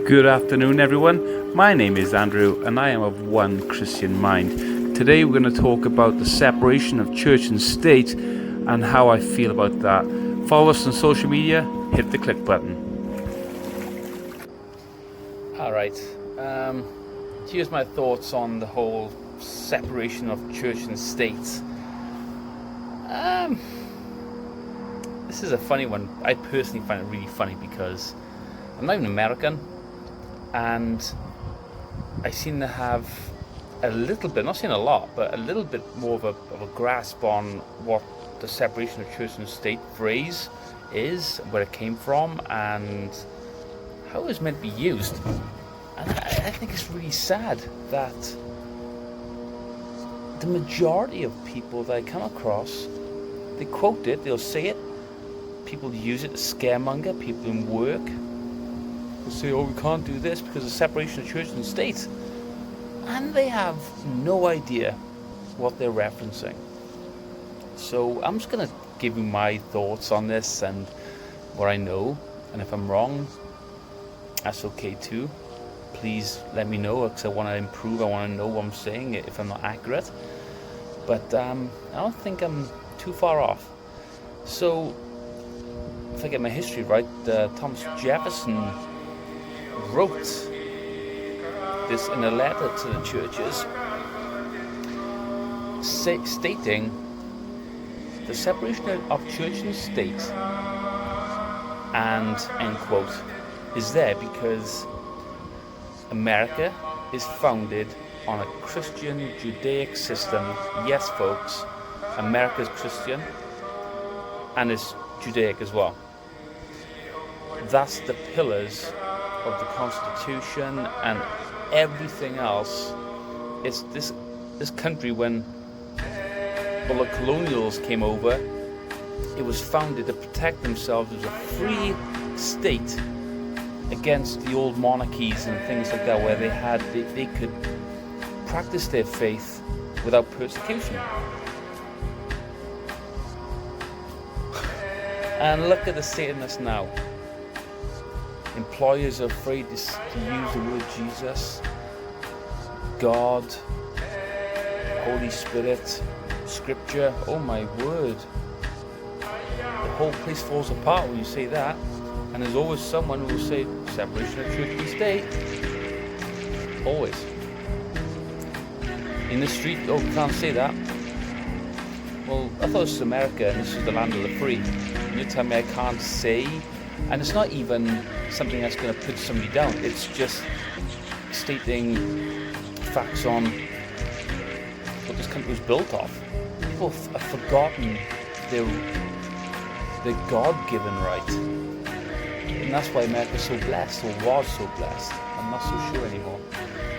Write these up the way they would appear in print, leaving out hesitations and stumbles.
Good afternoon, everyone. My name is Andrew, and I am of One Christian Mind. Today, we're going to talk about the separation of church and state and how I feel about that. Follow us on social media, hit the click button. Alright, here's my thoughts on the whole separation of church and state. This is a funny one. I personally find it really funny because I'm not even American, and I seem to have a little bit, not saying a lot, but a little bit more of a grasp on what the separation of church and state phrase is, where it came from, and how it was meant to be used. And I think it's really sad that the majority of people that I come across, they quote it, they'll say it, people use it to scaremonger people in work. They'll say, oh, we can't do this because of separation of church and state. And they have no idea what they're referencing. So I'm just going to give you my thoughts on this and what I know. And if I'm wrong, that's okay too. Please let me know, because I want to improve. I want to know what I'm saying if I'm not accurate. But I don't think I'm too far off. So if I get my history right, Thomas Jefferson wrote this in a letter to the churches, stating the separation of church and state, and end quote, is there because America is founded on a Christian Judaic system. Yes, folks, America's Christian and it's Judaic as well. That's the pillars of the Constitution and everything else. It's this country, when all the colonials came over, it was founded to protect themselves as a free state against the old monarchies and things like that, where they could practice their faith without persecution. And look at the state of this now. Employers are afraid to use the word Jesus, God, Holy Spirit, Scripture. Oh my word. The whole place falls apart when you say that. And there's always someone who will say separation of church and state. Always. In the street, oh, can't say that. Well, I thought this was America and this is the land of the free. And you tell me I can't say, and it's not even something that's going to put somebody down. It's just stating facts on what this country was built off. People have forgotten their God-given right. And that's why America's so blessed, or was so blessed. I'm not so sure anymore.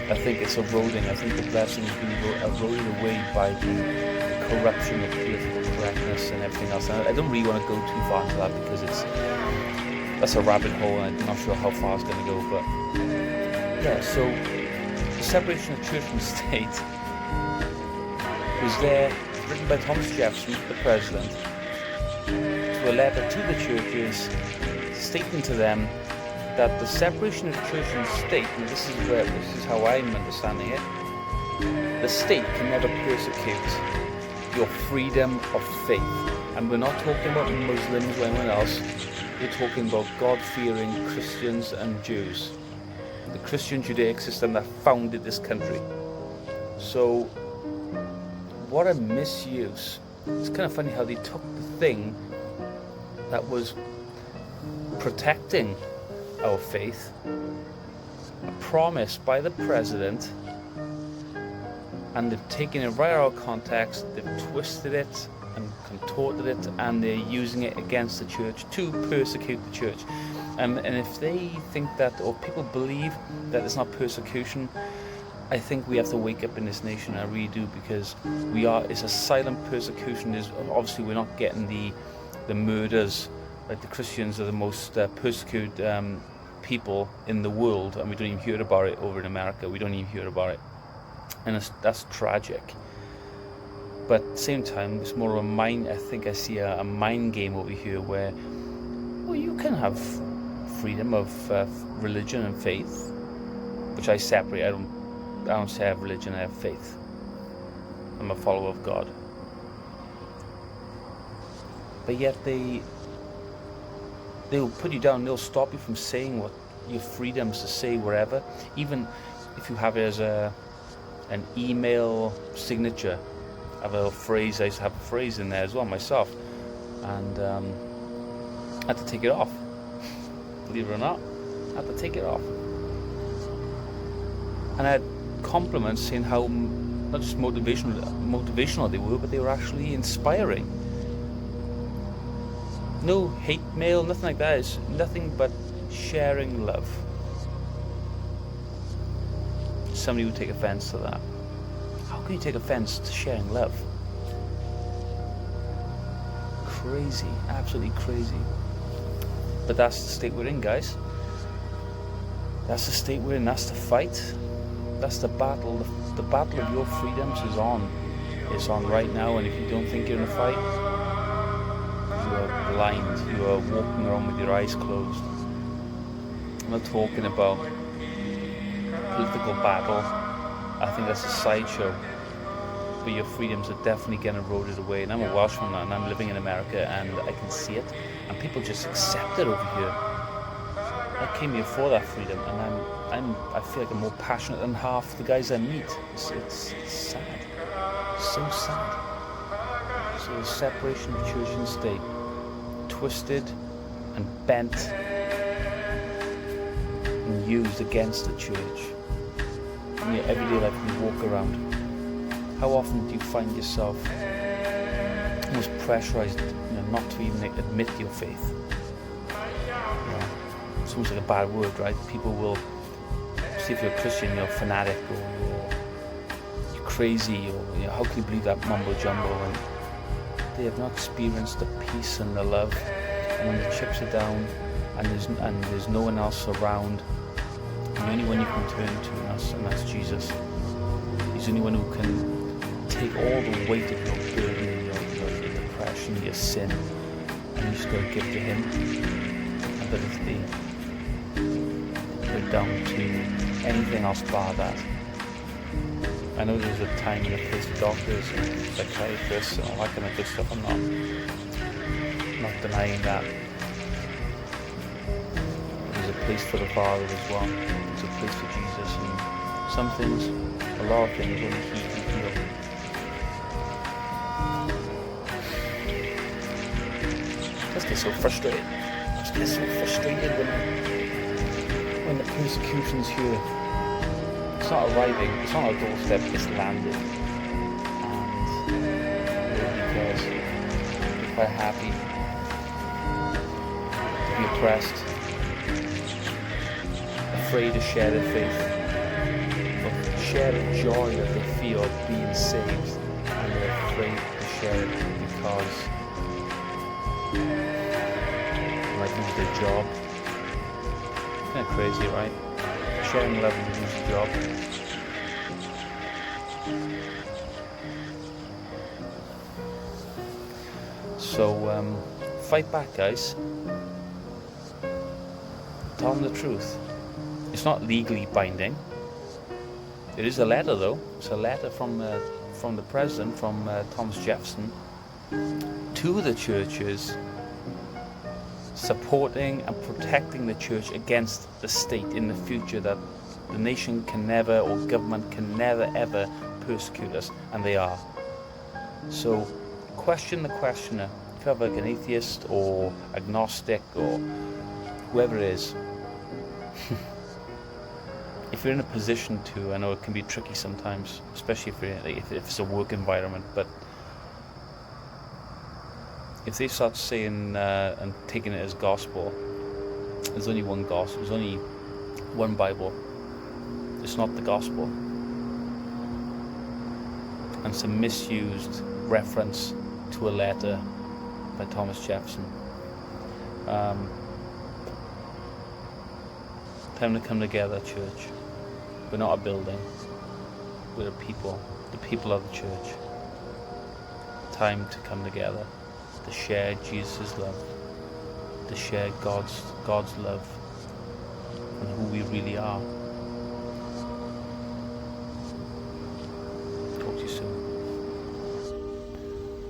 I think it's eroding. I think the blessing is being eroded away by the corruption of political correctness and everything else. And I don't really want to go too far into that because that's a rabbit hole, and I'm not sure how far it's going to go. But yeah, so the separation of church and state was there, written by Thomas Jefferson, the president, to a letter to the churches, stating to them that the separation of church and state, and this is how I'm understanding it, the state can never persecute your freedom of faith. And we're not talking about Muslims or anyone else. We're talking about God-fearing Christians and Jews. The Christian Judaic system that founded this country. So, what a misuse. It's kind of funny how they took the thing that was protecting our faith, a promise by the president, and they've taken it right out of context, they've twisted it and contorted it, and they're using it against the church to persecute the church. And if they think that, or people believe that it's not persecution, I think we have to wake up in this nation. I really do, because it's a silent persecution. Obviously we're not getting the murders. Like, the Christians are the most persecuted people in the world, and we don't even hear about it over in America. We don't even hear about it, and that's tragic. But at the same time, it's more of a mind. I think I see a mind game over here where, well, you can have freedom of religion and faith, which I separate. I don't say I have religion, I have faith. I'm a follower of God. But yet they'll put you down. They'll stop you from saying what your freedoms to say wherever. Even if you have it as an email signature. I have a phrase. I used to have a phrase in there as well myself, and I had to take it off. Believe it or not, I had to take it off. And I had compliments saying how not just motivational they were, but they were actually inspiring. No hate mail, nothing like that. It's nothing but sharing love. Somebody would take offense to that. How can you take offense to sharing love? Crazy, absolutely crazy. But that's the state we're in, guys. That's the state we're in. That's the fight. That's the battle. The battle of your freedoms is on. It's on right now. And if you don't think you're in a fight, you are blind. You are walking around with your eyes closed. I'm not talking about political battle. I think that's a sideshow. But your freedoms are definitely getting eroded away. And I'm a Welshman and I'm living in America and I can see it. And people just accept it over here. I came here for that freedom, and I feel like I'm more passionate than half the guys I meet. It's sad, so sad. So the separation of church and state, twisted and bent and used against the church in your everyday life when you walk around. How often do you find yourself almost pressurized, not to even admit your faith? It's almost like a bad word, right? People will see if you're a Christian, you're a fanatic, or you're crazy, or how can you believe that mumbo jumbo? And they have not experienced the peace and the love. And when the chips are down, and there's no one else around, the only one you can turn to, and that's Jesus. He's the only one who can take all the weight of your burden, your depression, your sin, and you just got to give to Him. And that is the down to anything else bar that. I know there's a time and a place for doctors and psychiatrists and all that kind of good stuff. I'm not denying that. There's a place for the Father as well. There's a place for Jesus, and some things, a lot of things, only He can heal. Let's get so frustrated. Let's get so frustrated when the persecution's here. It's not arriving, it's not on our doorstep, it's landed. And nobody cares. We're quite happy to be oppressed, afraid to share their faith, but share the joy that they feel of being saved, and they're afraid to share it because they might lose their job. Kind of crazy, right? Sharing love and lose a job. So fight back, guys. Tell them the truth. It's not legally binding. It is a letter, though. It's a letter from the president, from Thomas Jefferson, to the churches, supporting and protecting the church against the state in the future, that the nation can never, or government can never ever persecute us, and they are. So question the questioner. If you're like an atheist or agnostic or whoever it is, if you're in a position to, I know it can be tricky sometimes, especially if it's a work environment, but if they start saying and taking it as gospel, there's only one gospel, there's only one Bible. It's not the gospel. And it's a misused reference to a letter by Thomas Jefferson. Time to come together, church. We're not a building. We're a people. The people of the church. Time to come together. To share Jesus' love, to share God's love really are. Talk to you soon.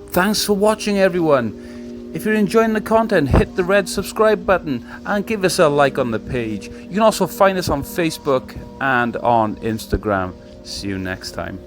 Thanks for watching, everyone. If you're enjoying the content, hit the red subscribe button and give us a like on the page. You can also find us on Facebook and on Instagram. See you next time.